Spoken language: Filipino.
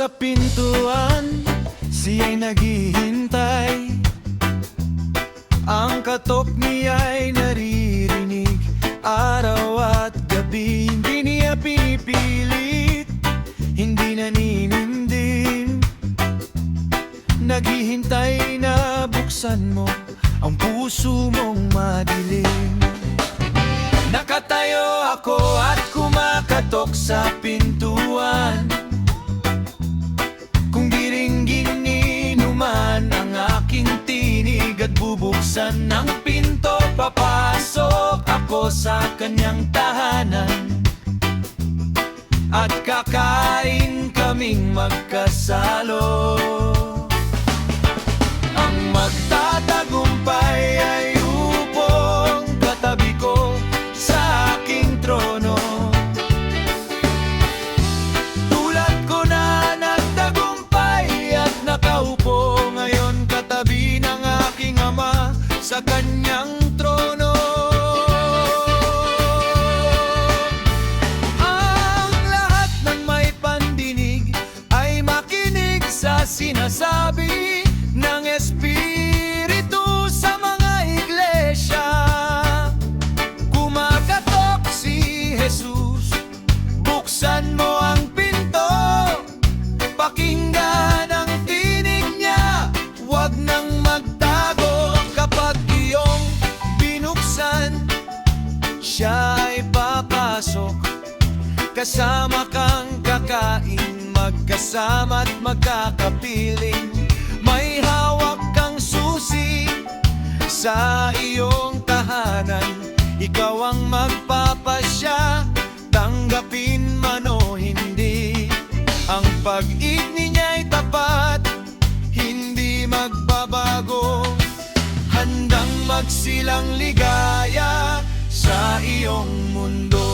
sa pintuan, siya'y naghihintay. Ang katok niya'y naririnig araw at gabi. Hindi niya pinipilit, hindi naninindim. Naghihintay na buksan mo ang puso mong madilim. Nakatayo ako at kumakatok sa pintuan. Kung diringgin ni numan ang aking tinig at bubuksan ng pinto, papasok ako sa kanyang tahanan. At kakain kaming magkasalo. Ang magtatagumpay ay upong katabi ko sa aking trono. Tulad ko na nagtagumpay at nakaupo ngayon katabi ng aking ama sa kanyang trono. Ang lahat ng may pandinig ay makinig sa sinasabi ng Espiritu sa mga iglesia. Kumakatok si Jesus, buksan mo ang pinto, pakinggan ang tinig niya, huwag nang magtago. Kapag iyong binuksan, siya ay papasok, kasama kang kakain, magkasama at magkakapiling. May hawak kang susi sa iyong tahanan, ikaw ang magpapasya, tanggapin man o hindi. Ang pag-ibig niya'y tapat, hindi magbabago, handang magsilang ligaya sa iyong mundo.